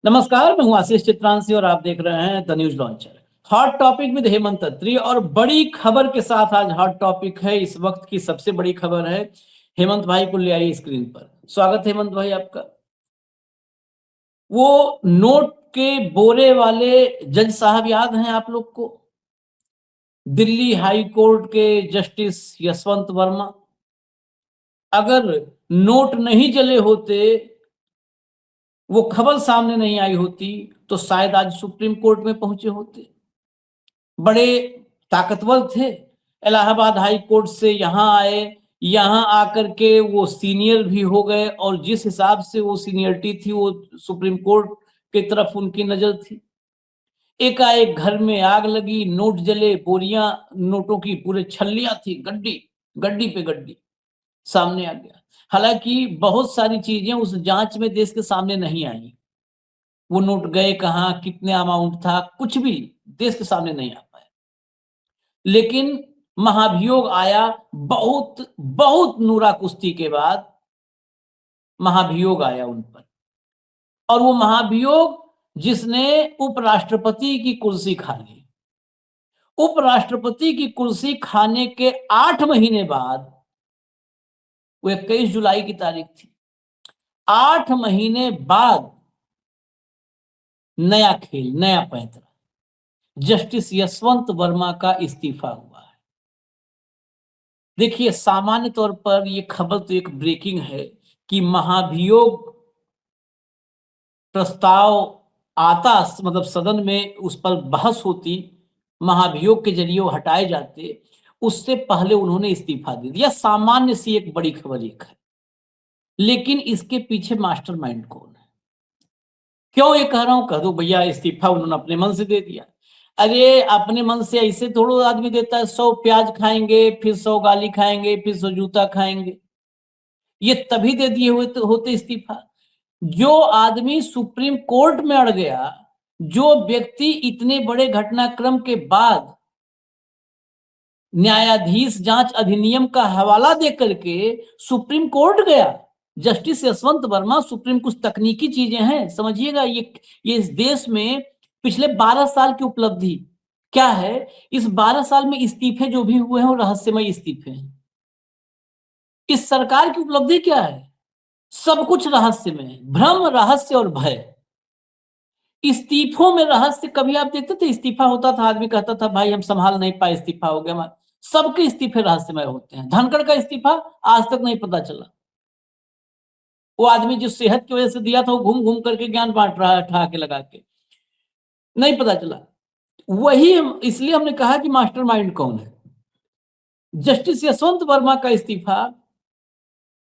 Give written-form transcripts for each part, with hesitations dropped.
नमस्कार, मैं हूं आशीष चित्रांशी और आप देख रहे हैं the news launcher. Hot topic with Hemant Attri और बड़ी खबर के साथ आज हॉट टॉपिक है। इस वक्त की सबसे बड़ी खबर है। हेमंत भाई को ले आई स्क्रीन पर। स्वागत है हेमंत भाई आपका। वो नोट के बोरे वाले जज साहब याद हैं आप लोग को? दिल्ली हाई कोर्ट के जस्टिस यशवंत वर्मा। अगर नोट नहीं जले होते, वो खबर सामने नहीं आई होती, तो शायद आज सुप्रीम कोर्ट में पहुंचे होते। बड़े ताकतवर थे। इलाहाबाद हाई कोर्ट से यहां आए, यहां आकर के वो सीनियर भी हो गए और जिस हिसाब से वो सीनियरिटी थी वो सुप्रीम कोर्ट की तरफ उनकी नजर थी। एकाएक घर में आग लगी, नोट जले, बोरियां नोटों की पूरे छल्लियां थी, गड्डी गड्डी पे गड्डी सामने आ गया। हालांकि बहुत सारी चीजें उस जांच में देश के सामने नहीं आई। वो नोट गए कहां, कितने अमाउंट था, कुछ भी देश के सामने नहीं आ पाया। लेकिन महाभियोग आया। बहुत बहुत नूरा कुश्ती के बाद महाभियोग आया उन पर। और वो महाभियोग जिसने उपराष्ट्रपति की कुर्सी खा ली। उपराष्ट्रपति की कुर्सी खाने के 8 महीने बाद, वो 21 जुलाई की तारीख थी, 8 महीने बाद नया खेल, नया पैंतरा, जस्टिस यशवंत वर्मा का इस्तीफा हुआ है। देखिए, सामान्य तौर पर यह खबर तो एक ब्रेकिंग है कि महाभियोग प्रस्ताव आता, मतलब सदन में उस पर बहस होती, महाभियोग के जरिए वो हटाए जाते, उससे पहले उन्होंने इस्तीफा दे दिया। सामान्य सी एक बड़ी खबर एक है, लेकिन इसके पीछे मास्टरमाइंड कौन है? क्यों ये कह रहा हूं? कह दो भैया इस्तीफा उन्होंने अपने मन से दे दिया। अरे अपने मन से ऐसे थोड़ा आदमी देता है। 100 प्याज खाएंगे, फिर 100 गाली खाएंगे, फिर 100 जूता खाएंगे। ये तभी दे दिए हुए तो होते इस्तीफा। जो आदमी सुप्रीम कोर्ट में अड़ गया, जो व्यक्ति इतने बड़े घटनाक्रम के बाद न्यायाधीश जांच अधिनियम का हवाला देकर के सुप्रीम कोर्ट गया, जस्टिस यशवंत वर्मा। सुप्रीम कुछ तकनीकी चीजें हैं, समझिएगा। ये इस देश में पिछले 12 साल की उपलब्धि क्या है? इस 12 साल में इस्तीफे जो भी हुए हैं वो रहस्यमय इस्तीफे हैं। इस सरकार की उपलब्धि क्या है? सब कुछ रहस्य में है। भ्रम, रहस्य और भय। इस्तीफों में रहस्य कभी आप देखते थे? इस्तीफा होता था, आदमी कहता था भाई हम संभाल नहीं पाए, इस्तीफा हो गया हमारा। सबके इस्तीफे रहस्यमय होते हैं। धनखड़ का इस्तीफा आज तक नहीं पता चला। वो आदमी जो सेहत की वजह से दिया था, वो घूम घूम करके ज्ञान बांट रहा है ठहाके लगा के, नहीं पता चला। वही इसलिए हमने कहा कि मास्टरमाइंड कौन है। जस्टिस यशवंत वर्मा का इस्तीफा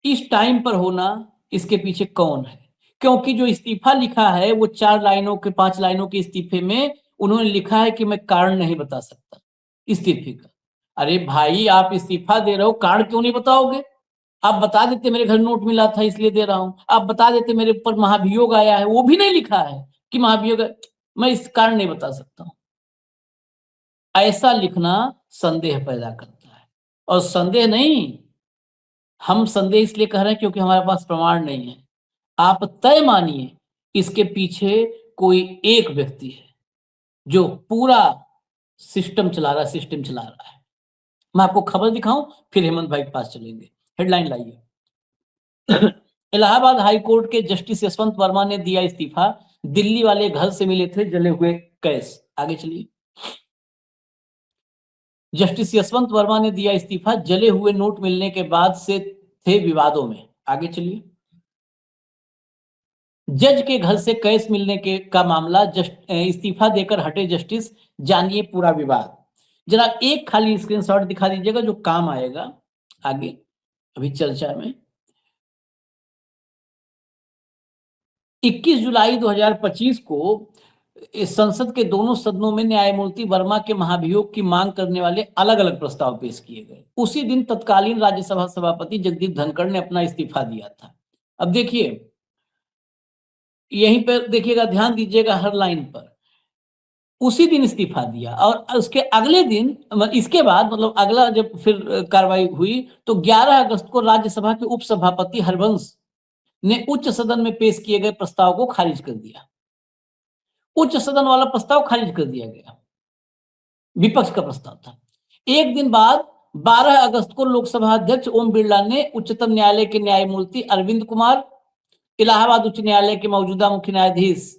इस टाइम पर होना, इसके पीछे कौन है? क्योंकि जो इस्तीफा लिखा है वो 4 लाइनों के 5 लाइनों के इस्तीफे में उन्होंने लिखा है कि मैं कारण नहीं बता सकता इस्तीफे का। अरे भाई, आप इस्तीफा दे रहे हो, कारण क्यों नहीं बताओगे? आप बता देते मेरे घर नोट मिला था इसलिए दे रहा हूं। आप बता देते मेरे ऊपर महाभियोग आया है, वो भी नहीं लिखा है कि महाभियोग मैं इस कारण नहीं बता सकता हूं। ऐसा लिखना संदेह पैदा करता है। और संदेह नहीं, हम संदेह इसलिए कह रहे हैं क्योंकि हमारे पास प्रमाण नहीं है। आप तय मानिए इसके पीछे कोई एक व्यक्ति है जो पूरा सिस्टम चला रहा है। मैं आपको खबर दिखाऊं, फिर हेमंत भाई के पास चलेंगे। हेडलाइन लाइए। इलाहाबाद हाई कोर्ट के जस्टिस यशवंत वर्मा ने दिया इस्तीफा। दिल्ली वाले घर से मिले थे जले हुए कैश। आगे चलिए। जस्टिस यशवंत वर्मा ने दिया इस्तीफा। जले हुए नोट मिलने के बाद से थे विवादों में। आगे चलिए। जज के घर से कैश मिलने के का मामला, इस्तीफा देकर हटे जस्टिस, जानिए पूरा विवाद। जरा एक खाली स्क्रीनशॉट दिखा दीजिएगा जो काम आएगा आगे अभी चर्चा में। 21 जुलाई 2025 को इस संसद के दोनों सदनों में न्यायमूर्ति वर्मा के महाभियोग की मांग करने वाले अलग अलग प्रस्ताव पेश किए गए। उसी दिन तत्कालीन राज्यसभा सभापति जगदीप धनखड़ ने अपना इस्तीफा दिया था। अब देखिए, यहीं पर देखिएगा, ध्यान दीजिएगा हर लाइन पर। उसी दिन इस्तीफा दिया और उसके अगले दिन, इसके बाद मतलब अगला जब फिर कार्रवाई हुई तो 11 अगस्त को राज्यसभा के उपसभापति हरवंश ने उच्च सदन में पेश किए गए प्रस्ताव को खारिज कर दिया। उच्च सदन वाला प्रस्ताव खारिज कर दिया गया, विपक्ष का प्रस्ताव था। एक दिन बाद 12 अगस्त को लोकसभा अध्यक्ष ओम बिरला ने उच्चतम न्यायालय के न्यायमूर्ति अरविंद कुमार, इलाहाबाद उच्च न्यायालय के मौजूदा मुख्य न्यायाधीश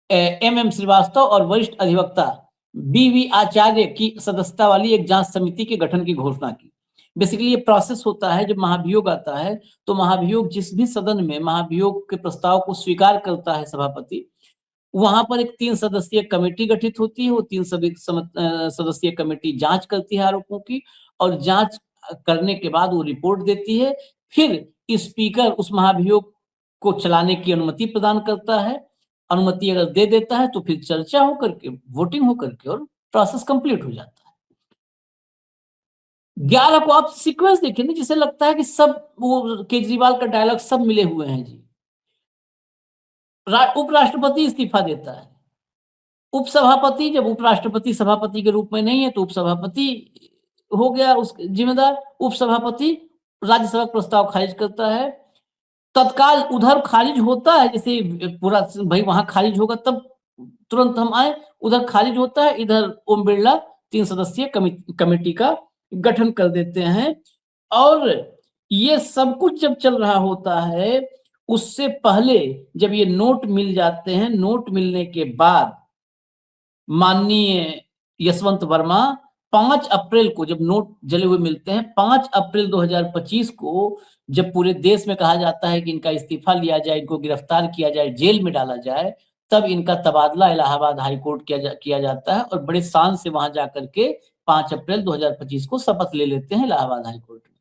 एम श्रीवास्तव और वरिष्ठ अधिवक्ता बी आचार्य की सदस्यता वाली एक जांच समिति के गठन की घोषणा की। बेसिकली ये प्रोसेस होता है, जब महाभियोग आता है तो महाभियोग जिस भी सदन में महाभियोग के प्रस्ताव को स्वीकार करता है सभापति, वहां पर एक 3 सदस्यीय कमेटी गठित होती है। वो 3 सदस्यीय कमेटी जांच करती है आरोपों की, और जांच करने के बाद वो रिपोर्ट देती है। फिर स्पीकर उस महाभियोग को चलाने की अनुमति प्रदान करता है। अनुमति अगर दे देता है तो फिर चर्चा होकर के, वोटिंग होकर के, और प्रोसेस कंप्लीट हो जाता है। 11 को आप सीक्वेंस देखिए ना, जिसे लगता है कि सब वो केजरीवाल का डायलॉग सब मिले हुए हैं जी। उपराष्ट्रपति इस्तीफा देता है, उपसभापति, जब उपराष्ट्रपति सभापति के रूप में नहीं है तो उपसभापति हो गया उस जिम्मेदार। उपसभापति राज्यसभा प्रस्ताव खारिज करता है, तत्काल उधर खारिज होता है, जैसे पूरा भाई वहां खारिज होगा तब तुरंत हम आए, उधर खारिज होता है, इधर ओम बिरला 3 सदस्यीय कमेटी का गठन कर देते हैं। और ये सब कुछ जब चल रहा होता है, उससे पहले जब ये नोट मिल जाते हैं, नोट मिलने के बाद माननीय यशवंत वर्मा 5 अप्रैल को, जब नोट जले हुए मिलते हैं, 5 अप्रैल 2025 को, जब पूरे देश में कहा जाता है कि इनका इस्तीफा लिया जाए, इनको गिरफ्तार किया जाए, जेल में डाला जाए, तब इनका तबादला इलाहाबाद हाई कोर्ट किया जाता है और बड़े शान से वहां जाकर के 5 अप्रैल 2025 को शपथ ले लेते हैं इलाहाबाद हाई कोर्ट में।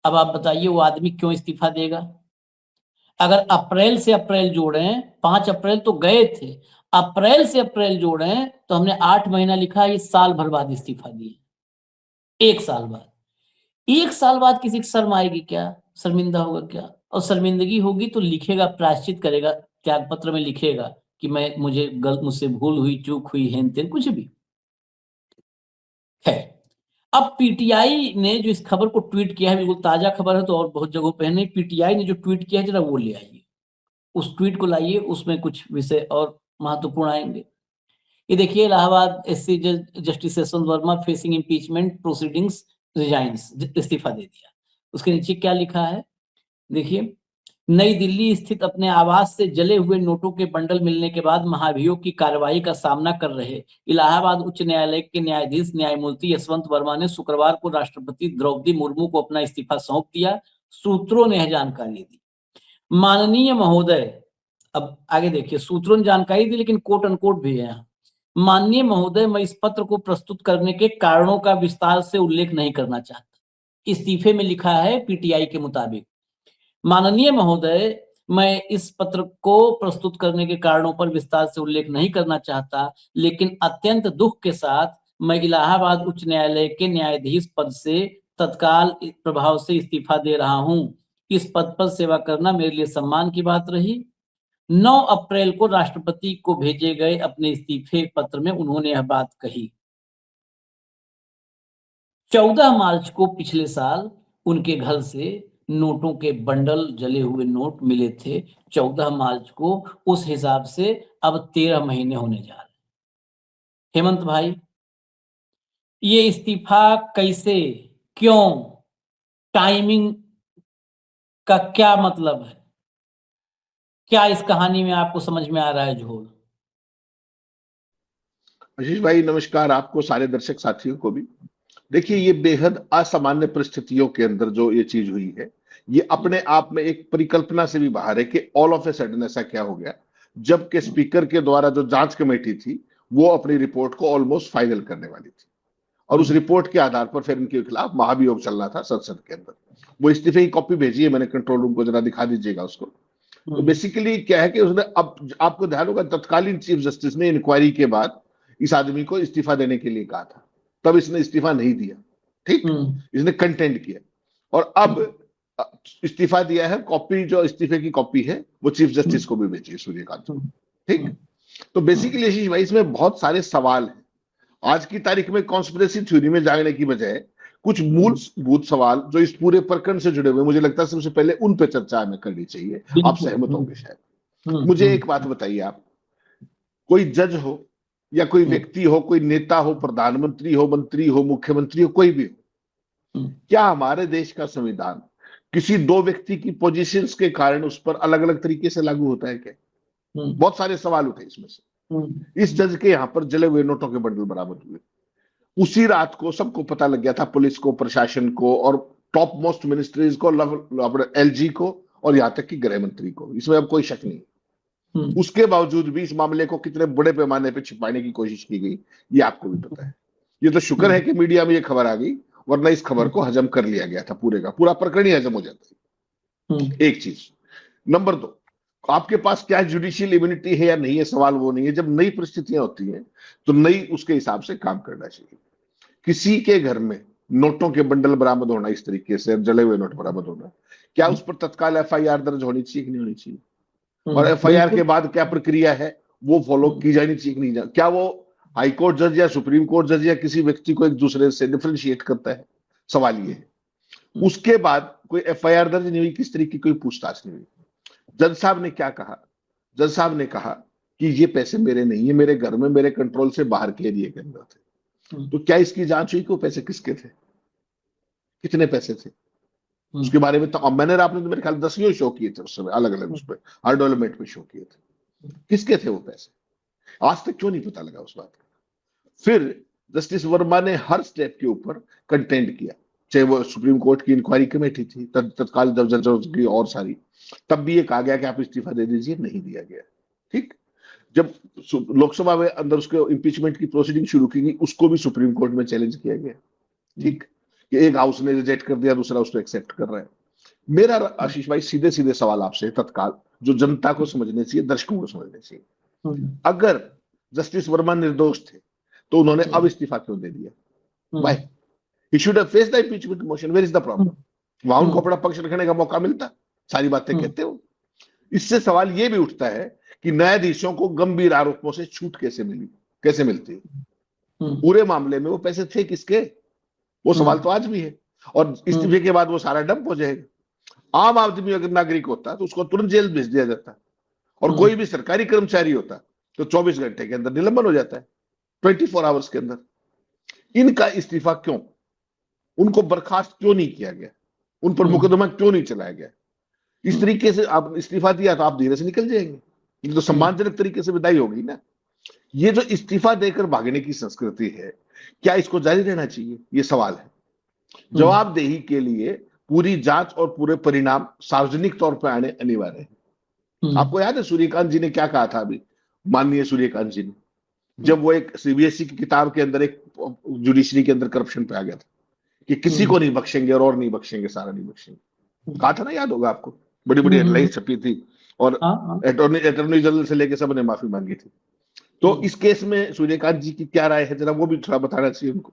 अब आप बताइए वो आदमी क्यों इस्तीफा देगा? अगर अप्रैल से अप्रैल जोड़ें, 5 अप्रैल तो गए थे, अप्रैल से अप्रैल जोड़ें तो हमने 8 महीना लिखा, ये साल भर बाद इस्तीफा दिए। 1 साल बाद, 1 साल बाद किसी की शर्म आएगी क्या? शर्मिंदा होगा क्या? और शर्मिंदगी होगी तो लिखेगा, प्रायश्चित करेगा, त्याग पत्र में लिखेगा कि मुझसे भूल हुई, चूक हुई, हेन तेन, कुछ भी है। अब पीटीआई ने जो इस खबर को ट्वीट किया है, बिल्कुल ताजा खबर है तो और बहुत जगहों पे नहीं, पीटीआई ने जो ट्वीट किया है जरा वो ले आइए, उस ट्वीट को लाइए, उसमें कुछ विषय और महत्वपूर्ण आएंगे। ये देखिए, इलाहाबाद एससी जज justice Yashwant Varma facing impeachment proceedings resigns, इस्तीफा दे दिया। उसके नीचे क्या लिखा है देखिए, नई दिल्ली स्थित अपने आवास से जले हुए नोटों के बंडल मिलने के बाद महाभियोग की कार्रवाई का सामना कर रहे इलाहाबाद उच्च न्यायालय के न्यायाधीश न्यायमूर्ति यशवंत वर्मा ने शुक्रवार को राष्ट्रपति द्रौपदी मुर्मू को अपना इस्तीफा सौंप दिया। सूत्रों ने यह जानकारी दी। माननीय महोदय, अब आगे देखिए, सूत्रों ने जानकारी दी लेकिन कोट अनकोट भी है यहाँ। माननीय महोदय, मैं इस पत्र को प्रस्तुत करने के कारणों का विस्तार से उल्लेख नहीं करना चाहता। इस्तीफे में लिखा है पीटीआई के मुताबिक, माननीय महोदय, मैं इस पत्र को प्रस्तुत करने के कारणों पर विस्तार से उल्लेख नहीं करना चाहता, लेकिन अत्यंत दुख के साथ मैं इलाहाबाद उच्च न्यायालय के न्यायाधीश पद से तत्काल प्रभाव से इस्तीफा दे रहा हूं। इस पद पर सेवा करना मेरे लिए सम्मान की बात रही। 9 अप्रैल को राष्ट्रपति को भेजे गए अपने इस्तीफे पत्र में उन्होंने यह बात कही। 14 मार्च को पिछले साल उनके घर से नोटों के बंडल, जले हुए नोट मिले थे। 14 मार्च को, उस हिसाब से अब 13 महीने होने जा रहे हैं। हेमंत भाई, ये इस्तीफा कैसे, क्यों, टाइमिंग का क्या मतलब है? क्या इस कहानी में आपको समझ में आ रहा है झोल? आशीष भाई नमस्कार, आपको, सारे दर्शक साथियों को भी। देखिए, ये बेहद असामान्य परिस्थितियों के अंदर जो ये चीज हुई है, ये अपने आप में एक परिकल्पना से भी बाहर है कि ऑल ऑफ ए सडन ऐसा क्या हो गया, जबकि स्पीकर के द्वारा जो जांच कमेटी थी वो अपनी रिपोर्ट को ऑलमोस्ट फाइनल करने वाली थी, और उस रिपोर्ट के आधार पर फिर इनके खिलाफ महाभियोग चल रहा था संसद के अंदर। वो इस्तीफे की कॉपी भेजी है मैंने कंट्रोल रूम को, जरा दिखा दीजिएगा उसको। तो बेसिकली क्या है कि उसने, अब आपको ध्यान होगा, तत्कालीन चीफ जस्टिस ने इंक्वायरी के बाद इस आदमी को इस्तीफा देने के लिए कहा था, तब इसने इस्तीफा नहीं दिया, ठीक, इसने कंटेंट किया, और अब इस्तीफा दिया है। कॉपी, जो इस्तीफे की कॉपी है, वो चीफ जस्टिस को भी भेजी है, सूर्यकांत, ठीक। तो बेसिकली आशीष भाई, इसमें बहुत सारे सवाल हैं। आज की तारीख में कॉन्स्पिरेसी थ्योरी में जाने की बजाय कुछ मूलभूत सवाल जो इस पूरे प्रकरण से जुड़े हुए, मुझे लगता है सबसे पहले उन पे चर्चा हमें करनी चाहिए। आप सहमत होंगे शायद। मुझे एक बात बताइए, आप कोई जज हो या कोई व्यक्ति हो, कोई नेता हो, प्रधानमंत्री हो, मंत्री हो, मुख्यमंत्री हो, कोई भी हो, क्या हमारे देश का संविधान किसी दो व्यक्ति की पोजीशंस के कारण उस पर अलग अलग तरीके से लागू होता है क्या? बहुत सारे सवाल उठे इसमें से। इस जज के यहां पर जले हुए नोटों के बंडल बरामद हुए, उसी रात को सबको पता लग गया था, पुलिस को, प्रशासन को, और टॉप मोस्ट मिनिस्ट्रीज को, एलजी को, और यहां तक कि गृह मंत्री को। इसमें अब कोई शक नहीं। उसके बावजूद भी इस मामले को कितने बड़े पैमाने पर छिपाने की कोशिश की गई, ये आपको भी पता है। ये तो शुक्र है कि मीडिया में ये खबर आ गई, वरना इस खबर को हजम कर लिया गया था, पूरे का पूरा प्रकरण ही हजम हो जाता है। एक चीज। नंबर दो, आपके पास क्या जुडिशियल इम्यूनिटी है या नहीं है, सवाल वो नहीं है। जब नई परिस्थितियां होती हैं तो नई उसके हिसाब से काम करना चाहिए। किसी के घर में नोटों के बंडल बरामद होना, इस तरीके से जले हुए नोट बरामद होना, क्या उस पर तत्काल एफआईआर दर्ज होनी चाहिए कि नहीं होनी चाहिए? और एफआईआर के बाद क्या प्रक्रिया है वो फॉलो की जानी चाहिए कि नहीं? क्या वो हाईकोर्ट जज या सुप्रीम कोर्ट जज या किसी व्यक्ति को एक दूसरे से डिफरेंशिएट करता है? सवाल ये है। उसके बाद कोई एफआईआर दर्ज नहीं हुई, किस तरीके की कोई पूछताछ नहीं हुई। जज साहब ने क्या कहा? जज साहब ने कहा कि ये पैसे मेरे नहीं है, मेरे घर में, मेरे कंट्रोल से बाहर के एरिया के अंदर थे। तो क्या इसकी जांच हुई कि वो पैसे किसके थे, कितने पैसे थे? उसके बारे में तो मैंने, आपने तो मेरे ख्याल 10 शो किए थे उस समय, अलग अलग उस पर हर डेवलपमेंट पे शो किए थे। किसके थे वो पैसे? आज तक क्यों नहीं पता लगा उस बात का? फिर जस्टिस वर्मा ने हर स्टेप के ऊपर कंटेंट किया, चाहे वो सुप्रीम कोर्ट की इंक्वायरी कमेटी थी तत्काल जज की और सारी, तब भी ये कहा गया कि आप इस्तीफा दे दीजिए, नहीं दिया गया। ठीक। जब लोकसभा में अंदर उसके इम्पीचमेंट की प्रोसीडिंग शुरू की गई, उसको भी सुप्रीम कोर्ट में चैलेंज किया गया। ठीक, कि एक हाउस ने रिजेक्ट कर दिया, दूसरा उसको एक्सेप्ट कर रहा है। मेरा आशीष भाई सीधे सीधे सवाल आपसे तत्काल, जो जनता को समझने चाहिए, दर्शकों को समझने चाहिए, अगर जस्टिस वर्मा निर्दोष थे तो उन्होंने अब इस्तीफा क्यों दे दिया? Why? He should have faced the impeachment motion. Where is the problem? वहां उनको अपना पक्ष रखने का मौका मिलता, सारी बातें कहते हो। इससे सवाल ये भी उठता है कि न्यायाधीशों को गंभीर आरोपों से छूट कैसे मिली, कैसे मिलती? पूरे मामले में वो पैसे थे किसके? वो सवाल तो आज भी है। और इस्तीफे के बाद वो सारा डंप हो जाएगा। आम आदमी अगर नागरिक होता तो उसको तुरंत जेल भेज दिया जाता, और कोई भी सरकारी कर्मचारी होता तो 24 घंटे के अंदर निलंबन हो जाता है, 24 आवर्स के अंदर। इनका इस्तीफा क्यों, उनको बर्खास्त क्यों नहीं किया गया, उन पर मुकदमा क्यों नहीं चलाया गया? इस तरीके से आप इस्तीफा दिया तो आप धीरे से निकल जाएंगे, ये तो सम्मानजनक तरीके से विदाई होगी ना। ये जो इस्तीफा देकर भागने की संस्कृति है, क्या इसको जारी रहना चाहिए? ये सवाल है। जवाबदेही के लिए पूरी जांच और पूरे परिणाम सार्वजनिक तौर पर आने अनिवार्य है। आपको याद है सूर्यकांत जी ने क्या कहा था अभी, माननीय सूर्यकांत जी ने, जब वो एक सीबीएसई की किताब के अंदर एक जुडिशरी के अंदर करप्शन पे आ गया था कि किसी को नहीं बख्शेंगे और नहीं बख्शेंगे, सारा नहीं बख्शेंगे, कहा था ना, याद होगा आपको, बड़ी बड़ी हेडलाइन छपी थी, और अटॉर्नी जनरल से लेके सबने माफी मांगी थी। तो इस केस में सूर्यकांत जी की क्या राय है, जरा वो भी थोड़ा बताना चाहिए उनको।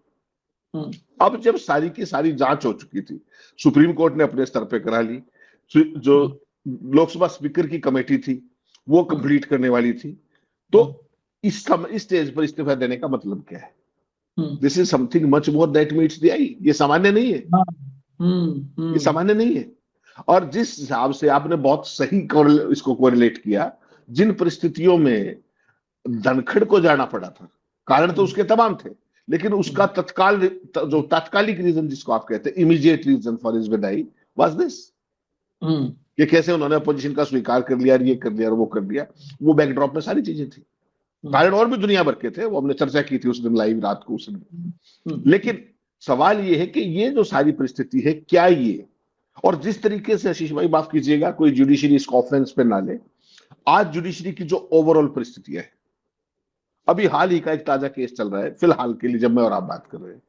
अब जब सारी की सारी जांच हो चुकी थी, सुप्रीम कोर्ट ने अपने स्तर पे करा ली, जो लोकसभा स्पीकर की कमेटी थी वो कंप्लीट करने वाली थी, तो इस स्टेज पर इस्तीफा देने का मतलब क्या है? This is something much more that meets the eye. ये सामान्य नहीं है, ये सामान्य नहीं है। और जिस हिसाब से आपने बहुत सही इसको कोरिलेट किया, जिन परिस्थितियों में धनखड़ को जाना पड़ा था, कारण तो उसके तमाम थे, लेकिन उसका तत्काल जो तात्कालिक रीजन जिसको आप कहते हैं, इमीडिएट रीजन फॉर हिज विदाई वाज दिस, कि कैसे उन्होंने अपोजिशन का स्वीकार कर लिया, ये कर लिया और वो कर लिया। वो बैकड्रॉप में सारी चीजें थी, कारण और भी दुनिया भर के थे, वो हमने चर्चा की थी उस दिन लाइव रात को उस दिन। लेकिन सवाल ये है कि ये जो सारी परिस्थिति है, क्या ये, और जिस तरीके से आशीष भाई माफ कीजिएगा, कोई जुडिशरी इसको ऑफेंस पे ना ले, आज जुडिशरी की जो ओवरऑल परिस्थितियां है, अभी हाल ही का एक ताजा केस चल रहा है फिलहाल के लिए जब मैं और आप बात कर रहे हैं,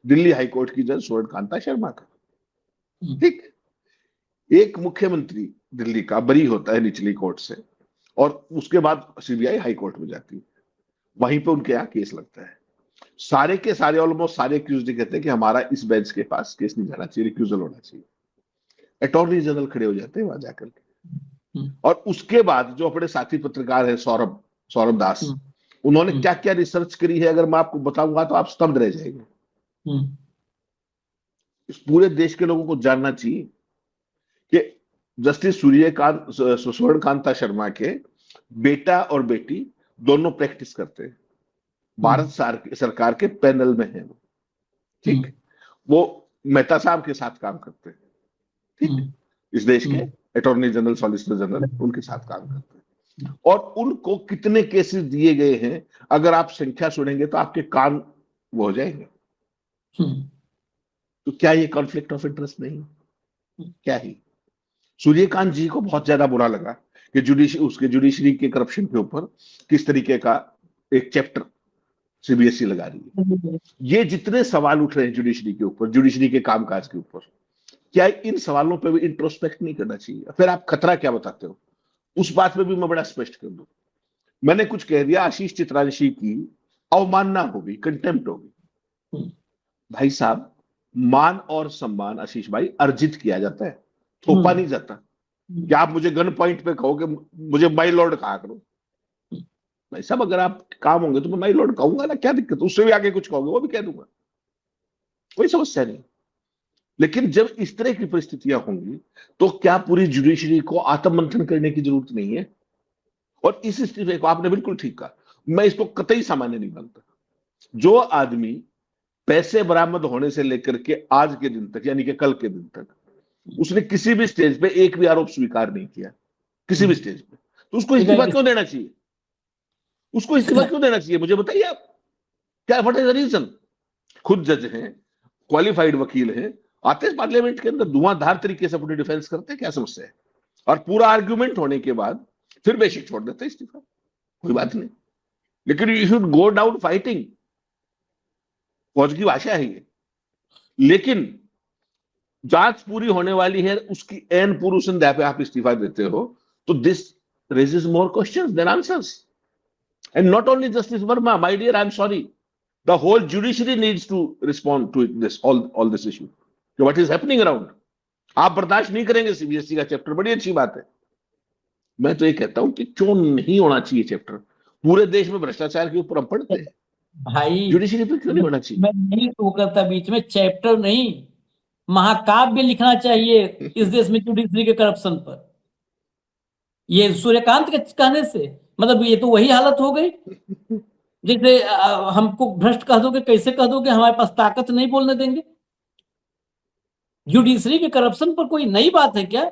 दिल्ली हाईकोर्ट की जज सुवर्णकांता शर्मा का। ठीक, एक मुख्यमंत्री दिल्ली का बरी होता है निचली कोर्ट से, और उसके बाद सीबीआई हाई कोर्ट में जाती है, वहीं पे उनके यहाँ केस लगता है। सारे के सारे, ऑलमोस्ट सारे एक्यूज्ड कहते हैं कि हमारा इस बेंच के पास केस नहीं जाना चाहिए, रिक्यूजल होना चाहिए। अटॉर्नी जनरल खड़े हो जाते हैं वहां जाकर के, और उसके बाद जो अपने साथी पत्रकार है सौरभ दास, उन्होंने क्या क्या रिसर्च करी है, अगर मैं आपको बताऊंगा तो आप स्तब्ध रह जाएंगे। इस पूरे देश के लोगों को जानना चाहिए कि जस्टिस सुवर्णकांता शर्मा के बेटा और बेटी दोनों प्रैक्टिस करते हैं, भारत सरकार के पैनल में है वो, ठीक। वो मेहता साहब के साथ काम करते हैं, ठीक, इस देश के अटॉर्नी जनरल, सॉलिसिटर जनरल उनके साथ काम करते हैं। और उनको कितने केसेस दिए गए हैं, अगर आप संख्या सुनेंगे तो आपके कान वो हो जाएंगे। तो क्या ये कॉन्फ्लिक्ट ऑफ इंटरेस्ट नहीं? क्या ही? सूर्यकांत जी को बहुत ज्यादा बुरा लगा कि उसके जुडिशरी के करप्शन के ऊपर किस तरीके का एक चैप्टर सीबीएसई लगा रही है। ये जितने सवाल उठ रहे हैं जुडिशरी के ऊपर, जुडिशरी के कामकाज के ऊपर, क्या इन सवालों पे भी इंट्रोस्पेक्ट नहीं करना चाहिए? फिर आप खतरा क्या बताते हो? उस बात पे भी मैं बड़ा स्पष्ट कर दूं, मैंने कुछ कह दिया, आशीष चित्रांशी की अवमानना होगी, कंटेम्प्ट होगी। भाई साहब, मान और सम्मान आशीष भाई अर्जित किया जाता है, थोपा नहीं जाता। क्या आप मुझे गन पॉइंट पे कहोगे मुझे माई लॉर्ड कहा करो? भाई साहब, अगर आप काम होंगे तो मैं माई लॉर्ड कहूंगा ना, क्या दिक्कत? उससे भी आगे कुछ कहोगे वो भी कह दूंगा, कोई समस्या नहीं। लेकिन जब इस तरह की परिस्थितियां होंगी तो क्या पूरी जुडिशरी को आत्ममंथन करने की जरूरत नहीं है? और इस स्थिति को आपने बिल्कुल ठीक कहा, मैं इसको कतई सामान्य नहीं मानता। जो आदमी पैसे बरामद होने से लेकर के आज के दिन तक, यानी कि कल के दिन तक, उसने किसी भी स्टेज पे एक भी आरोप स्वीकार नहीं किया, किसी भी स्टेज पे, तो उसको इस्तीफा क्यों देना चाहिए? उसको इस्तीफा क्यों देना चाहिए? मुझे बताइए आप, क्या व्हाट इज द रीजन? खुद जज हैं, क्वालिफाइड वकील हैं, आते हैं पार्लियामेंट के अंदर, धुआंधार तरीके से अपनी डिफेंस करते हैं, क्या समस्या है? और पूरा आर्ग्यूमेंट होने के बाद फिर बेसिक छोड़ देते हैं इस्तीफा, कोई बात नहीं। लेकिन you should go down fighting, फौज की भाषा है ये। लेकिन जांच पूरी होने वाली है, उसकी एन पूर्व संध्या पे आप इस्तीफा देते हो, तो this raises more questions than answers. And not only justice Verma, my dear, I am sorry, the whole judiciary needs to respond to this, all this issue, so what is happening around। आप बर्दाश्त नहीं करेंगे CBSE का chapter, बड़ी अच्छी बात है। मैं तो ये कहता हूं कि क्यों नहीं होना चाहिए चैप्टर? पूरे देश में भ्रष्टाचार के ऊपर हम पढ़ते हैं, भाई जुडिशरी पे क्यों नहीं होना चाहिए? मैं नहीं टोकता बीच में, चैप्टर नहीं, महाकाव्य लिखना चाहिए इस देश में जुडिशरी के करप्शन पर। ये सूर्यकांत के कहने से मतलब ये तो वही हालत हो गई जैसे हमको भ्रष्ट कह दोगे, कैसे कह दोगे? हमारे पास ताकत नहीं बोलने देंगे। जुडिशरी के करप्शन पर कोई नई बात है क्या?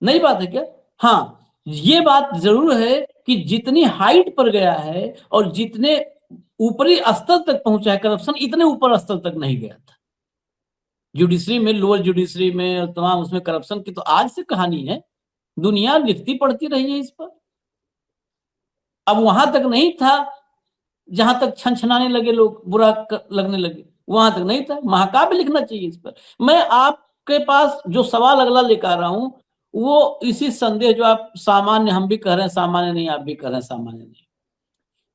नई बात है क्या? हाँ, ये बात जरूर है कि जितनी हाइट पर गया है और जितने ऊपरी स्तर तक पहुंचा है करप्शन, इतने ऊपर स्तर तक नहीं गया था। जुडिशरी में, लोअर जुडिशरी में और तमाम उसमें करप्शन की तो आज से कहानी है, दुनिया लिखती पढ़ती रही है इस पर। अब वहां तक नहीं था जहां तक छनछनाने लगे लोग, बुरा लगने लगे, वहां तक नहीं था। महाकाव्य लिखना चाहिए इस पर। मैं आपके पास जो सवाल अगला लेकर आ रहा हूं वो इसी संदेह, जो आप सामान्य, हम भी कह रहे हैं सामान्य नहीं, आप भी कह रहे हैं सामान्य नहीं।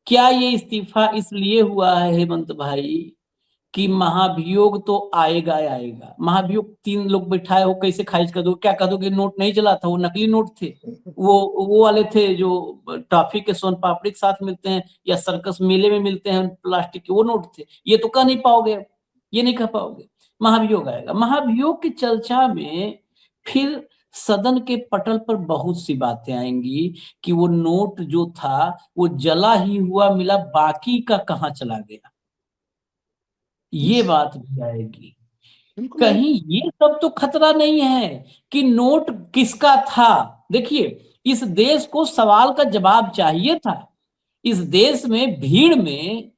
क्या ये इस्तीफा इसलिए हुआ है हेमंत भाई कि महाभियोग तो आएगा ही आएगा? महाभियोग 3 लोग बैठाए हो, कैसे खारिज कर दो? क्या कह दो कि नोट नहीं चला था, वो नकली नोट थे, वो वाले थे जो टॉफी के सोन पापड़ी के साथ मिलते हैं या सर्कस मेले में मिलते हैं प्लास्टिक के, वो नोट थे। ये तो कह नहीं पाओगे, ये नहीं कह पाओगे। महाभियोग आएगा। महाभियोग की चर्चा में फिर सदन के पटल पर बहुत सी बातें आएंगी कि वो नोट जो था वो जला ही हुआ मिला, बाकी का कहां चला गया, ये बात भी आएगी। कहीं ये सब तो खतरा नहीं है कि नोट किसका था? देखिए, इस देश को सवाल का जवाब चाहिए था। इस देश में भीड़ में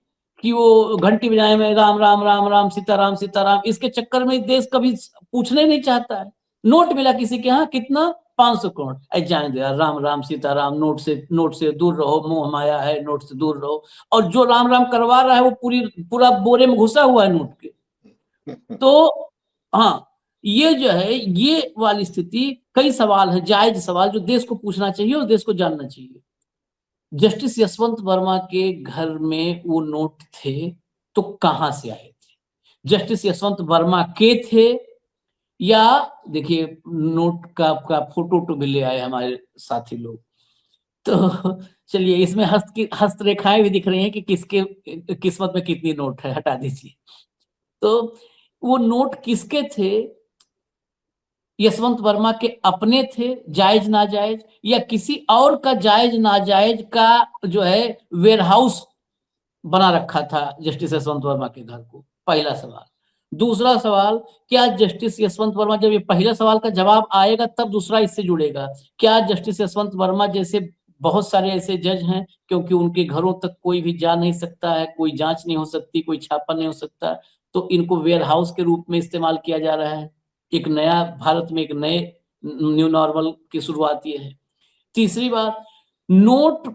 कि वो घंटी बजाए में राम राम राम राम सीताराम सीताराम, इसके चक्कर में देश कभी पूछने नहीं चाहता है। नोट मिला किसी के यहाँ, कितना? 500 करोड़। ऐ जाने दो यार, राम राम सीताराम, नोट से दूर रहो, मोह माया है, नोट से दूर रहो। और जो राम राम करवा रहा है वो पूरा बोरे में घुसा हुआ है नोट के। तो हाँ, ये जो है, ये वाली स्थिति, कई सवाल है, जायज सवाल, जो देश को पूछना चाहिए और देश को जानना चाहिए। जस्टिस यशवंत वर्मा के घर में वो नोट थे तो कहां से आए थे? जस्टिस यशवंत वर्मा के थे या, देखिए, नोट का फोटो तो भी ले आए हमारे साथी लोग, तो चलिए, इसमें हस्तरेखाएं भी दिख रही हैं कि किसके किस्मत में कितनी नोट है, हटा दीजिए। तो वो नोट किसके थे यशवंत वर्मा के अपने थे जायज नाजायज, या किसी और का जायज नाजायज का जो है वेयरहाउस बना रखा था जस्टिस यशवंत वर्मा के घर को? पहला सवाल। दूसरा सवाल, क्या जस्टिस यशवंत वर्मा, जब ये पहले सवाल का जवाब आएगा तब दूसरा इससे जुड़ेगा, क्या जस्टिस यशवंत वर्मा जैसे बहुत सारे ऐसे जज हैं, क्योंकि उनके घरों तक कोई भी जा नहीं सकता है, कोई जांच नहीं हो सकती, कोई छापा नहीं हो सकता, तो इनको वेयर हाउस के रूप में इस्तेमाल किया जा रहा है? एक नया भारत में एक नए न्यू नॉर्मल की शुरुआत ये है। तीसरी बात, नोट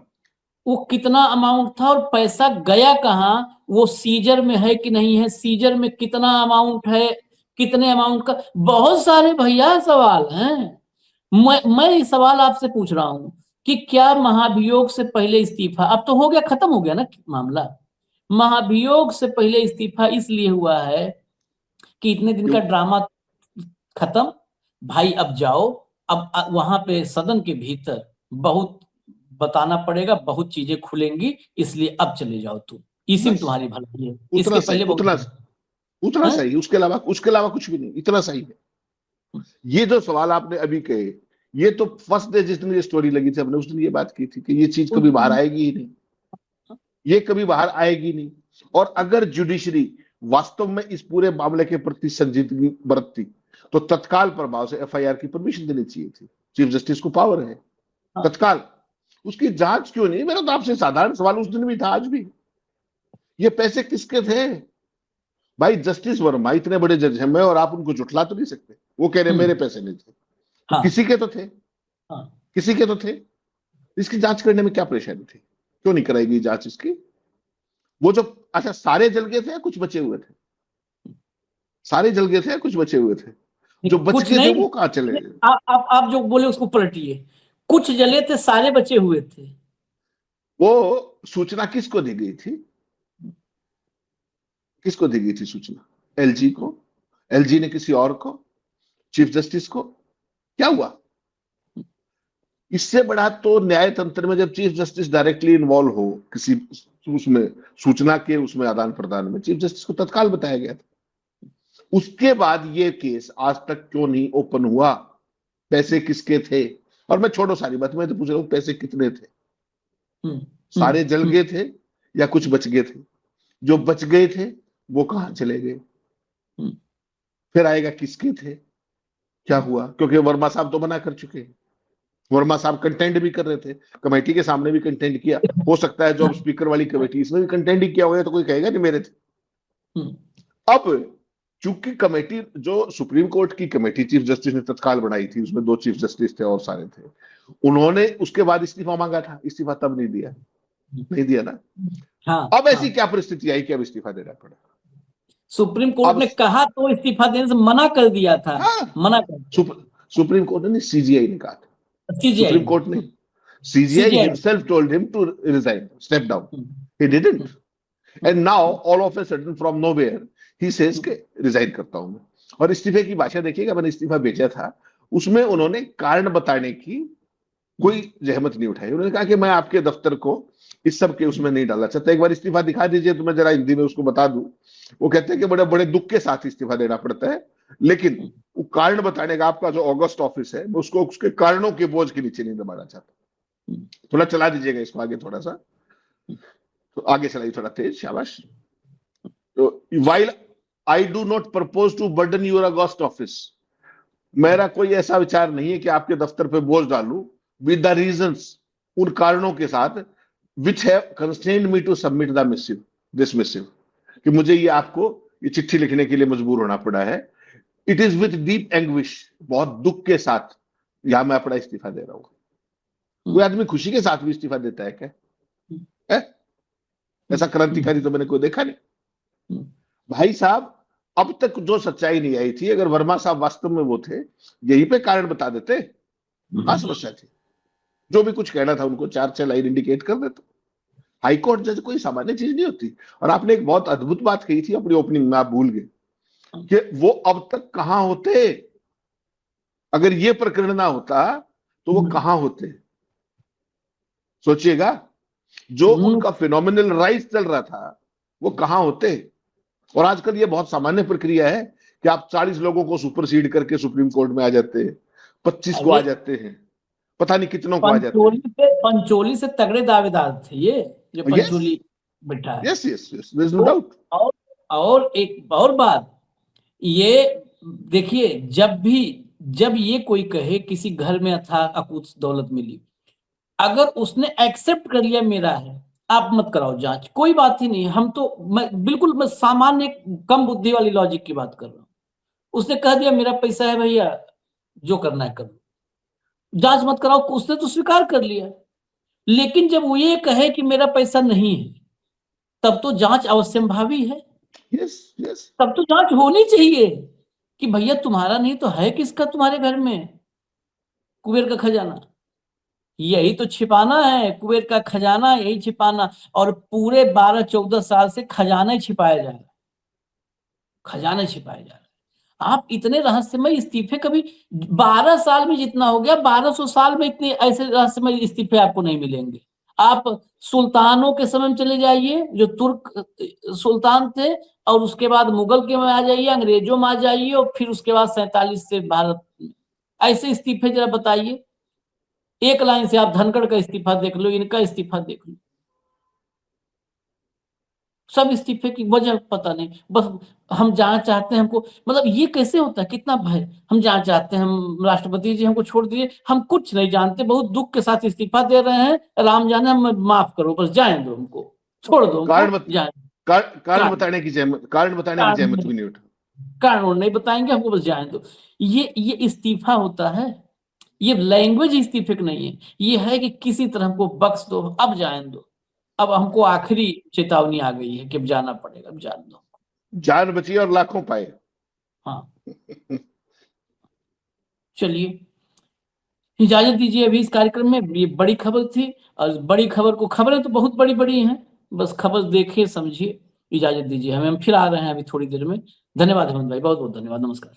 वो कितना अमाउंट था और पैसा गया कहाँ, वो सीजर में है कि नहीं है, सीजर में कितना अमाउंट है, कितने अमाउंट का, बहुत सारे भैया सवाल हैं। मैं ये सवाल आपसे पूछ रहा हूं कि क्या महाभियोग से पहले इस्तीफा, अब तो हो गया, खत्म हो गया ना मामला, महाभियोग से पहले इस्तीफा इसलिए हुआ है कि इतने दिन का क्यों? ड्रामा खत्म, भाई अब जाओ, अब वहां पे सदन के भीतर बहुत बताना पड़ेगा, बहुत चीजें खुलेंगी, इसलिए अब चले जाओ तुम, इसी में बस तुम्हारी भलाई है, उतना इसके सही, पहले बहुत उतना हैं? सही, उसके अलावा कुछ भी नहीं, इतना सही है। ये जो सवाल आपने अभी कहे, ये तो फर्स्ट डे जिस दिन ये स्टोरी लगी थी हमने उस दिन ये बात की थी कि ये चीज कभी बाहर आएगी ही नहीं, ये कभी बाहर आएगी नहीं। और अगर जुडिशरी वास्तव में इस पूरे मामले के प्रति संजीदगी बरतती तो तत्काल प्रभाव से एफआईआर की परमिशन देनी चाहिए थी। चीफ जस्टिस को पावर है तत्काल। उसकी जांच क्यों नहीं? मेरा तो आपसे साधारण सवाल उस दिन भी था, आज भी। ये पैसे किसके थे? भाई जस्टिस वर्मा इतने बड़े जज हैं, मैं और आप उनको जुटला तो नहीं सकते। वो कह रहे मेरे पैसे नहीं थे, तो हाँ, किसी के तो थे, हाँ, किसी के तो थे। इसकी जांच करने में क्या परेशानी थी? क्यों नहीं कराई गई जांच इसकी? वो जो, अच्छा सारे जल गए थे या कुछ बचे हुए थे? सारे जल गए थे या कुछ बचे हुए थे? जो बच कुछ गए थे नहीं, वो कहाँ चले? आप जो बोले उसको पलटिए, कुछ जले थे, सारे बचे हुए थे। वो सूचना किसको दी गई थी? किसको दी गई थी सूचना? एलजी को? एलजी ने किसी और को? चीफ जस्टिस को? क्या हुआ? इससे बड़ा तो न्याय तंत्र में जब चीफ जस्टिस डायरेक्टली इन्वॉल्व हो किसी उसमें, सूचना के उसमें आदान प्रदान में, चीफ जस्टिस को तत्काल बताया गया था। उसके बाद ये केस आज तक क्यों नहीं ओपन हुआ? पैसे किसके थे? और मैं छोड़ो सारी बात, मैं तो पूछ रहा हूं पैसे कितने थे? सारे जल गए थे या कुछ बच गए थे? जो बच गए थे वो कहां चले गए? फिर आएगा किसके थे, क्या हुआ? क्योंकि वर्मा साहब तो मना कर चुके हैं। वर्मा साहब कंटेंट भी कर रहे थे, कमेटी के सामने भी कंटेंट किया। हो सकता है जो अब स्पीकर वाली कमेटी इसमें भी कंटेंट ही किया होगा, तो कोई कहेगा नहीं मेरे थे। अब चूंकि कमेटी जो सुप्रीम कोर्ट की कमेटी चीफ जस्टिस ने तत्काल बनाई थी, उसमें 2 चीफ जस्टिस थे और सारे थे, उन्होंने उसके बाद इस्तीफा मांगा था। इस्तीफा तब नहीं दिया, नहीं दिया ना। हाँ, अब ऐसी हाँ, क्या परिस्थिति आई कि अब इस्तीफा देना पड़ा? सुप्रीम कोर्ट अब ने कहा तो इस्तीफा देने से मना कर दिया था, हाँ, मना कर दिया सुप्रीम कोर्ट ने, सीजीआई ने कहा था, सीजीआई सुप्रीम ने, कोर्ट ने, CGI CGI himself told him to resign, step down, he didn't. And now all of a sudden from nowhere he says के रिजाइन करता हूं मैं। और इस्तीफे की भाषा देखिएगा, मैंने इस्तीफा भेजा था, उसमें उन्होंने कारण बताने की कोई जहमत नहीं उठाई। उन्होंने कहा कि मैं आपके दफ्तर को इस सब के उसमें नहीं डालना चाहता, एक बार इस्तीफा दिखा दीजिए तो मैं जरा हिंदी में उसको बता दूं। वो कहते हैं कि बड़े बड़े दुख के साथ इस्तीफा देना पड़ता है, लेकिन वो कारण बताने का आपका जो ऑगस्ट ऑफिस है, मैं उसको उसके कारणों के बोझ के नीचे नहीं दबाना चाहता। थोड़ा चला दीजिएगा इसको आगे, थोड़ा सा तो आगे चलाइए, थोड़ा तेज, शाबाश। तो while I do not propose to burden your August office, मेरा कोई ऐसा विचार नहीं है कि आपके दफ्तर पे बोझ डालूं, विद द रीजंस, उन कारणों के साथ, which have constrained me to submit the missive, this missive, कि मुझे ये आपको ये चिट्ठी लिखने के लिए मजबूर होना पड़ा है। It is with deep anguish, बहुत दुख के साथ यहां मैं अपना इस्तीफा दे रहा हूं। कोई आदमी खुशी के साथ भी इस्तीफा देता है क्या? है? ऐसा क्रांतिकारी तो मैंने कोई देखा नहीं। भाई साहब, अब तक जो सच्चाई नहीं आई थी, अगर वर्मा साहब वास्तव में वो थे, यहीं पे कारण बता देते, क्या समस्या थी? जो भी कुछ कहना था उनको 4-6 लाइन इंडिकेट कर देते। हाईकोर्ट जज कोई सामान्य चीज नहीं होती। और आपने एक बहुत अद्भुत बात कही थी अपनी ओपनिंग में, आप भूल गए कि वो अब तक कहां होते। अगर ये प्रकरण ना होता तो वो कहां होते? सोचिएगा, जो उनका फिनोमिनल राइज चल रहा था वो कहां होते? और आजकल ये बहुत सामान्य प्रक्रिया है कि आप 40 लोगों को सुपरसीड करके सुप्रीम कोर्ट में आ जाते हैं, 25 को आ अरे जाते हैं, पता नहीं कितनों को आ जाते हैं। पंचोली से तगड़े दावेदार थे ये, जो यस, पंचोली बैठा है। Yes, yes, yes, there is no तो डाउट। और और एक और बात, ये देखिए, जब ये कोई कहे किसी घर में अथाह अकूत दौलत मिली, अगर उसने एक्सेप्ट कर लिया मेरा है, आप मत कराओ जांच, कोई बात ही नहीं, हम तो मैं सामान्य कम बुद्धि वाली लॉजिक की बात कर रहा हूं। उसने कह दिया मेरा पैसा है भैया, जो करना है करो, जांच मत कराओ, उसने तो स्वीकार कर लिया। लेकिन जब वो ये कहे कि मेरा पैसा नहीं है, तब तो जांच अवश्यंभावी है, यस, यस, तब तो जांच होनी चाहिए कि भैया तुम्हारा नहीं तो है किसका तुम्हारे घर में कुबेर का खजाना? यही तो छिपाना है, कुबेर का खजाना यही छिपाना। और पूरे 12-14 साल से खजाना ही छिपाया जा रहा है, खजाना छिपाया जा रहा है। आप इतने रहस्यमय इस्तीफे कभी 12 साल में जितना हो गया, 1200 साल में इतने ऐसे रहस्यमय इस्तीफे आपको नहीं मिलेंगे। आप सुल्तानों के समय में चले जाइए, जो तुर्क सुल्तान थे, और उसके बाद मुगल के में आ जाइए, अंग्रेजों में आ जाइए, और फिर उसके बाद 47 से भारत में ऐसे इस्तीफे जरा बताइए। एक लाइन से आप धनखड़ का इस्तीफा देख लो, इनका इस्तीफा देख लो, सब इस्तीफे की वजह पता नहीं, बस हम जाना चाहते हैं, हमको मतलब ये कैसे होता है, कितना भय, हम जाना चाहते हैं, हम राष्ट्रपति जी हमको छोड़ दिए, हम कुछ नहीं जानते, बहुत दुख के साथ इस्तीफा दे रहे हैं, राम जाने, हम माफ करो, बस जाए दो हमको, छोड़ दो कारण हमको, जाए। कारण कारण बताने की जहमत, कारण बताने की जहमत भी नहीं उठा। कारण नहीं बताएंगे हमको, बस जाए दो। ये इस्तीफा होता है, ये लैंग्वेज इस्तीफे की नहीं है, ये है कि किसी तरह हमको बख्श दो, अब जाने दो, अब हमको आखिरी चेतावनी आ गई है कि अब जाना पड़ेगा, अब जाने दो। जान बची और लाखों पाए। हाँ, चलिए, इजाजत दीजिए अभी इस कार्यक्रम में, ये बड़ी खबर थी, और बड़ी खबर को, खबरें तो बहुत बड़ी बड़ी हैं, बस खबर देखिए समझिए। इजाजत दीजिए, हम फिर आ रहे हैं अभी थोड़ी देर में। धन्यवाद हेमंत भाई, बहुत बहुत धन्यवाद, नमस्कार।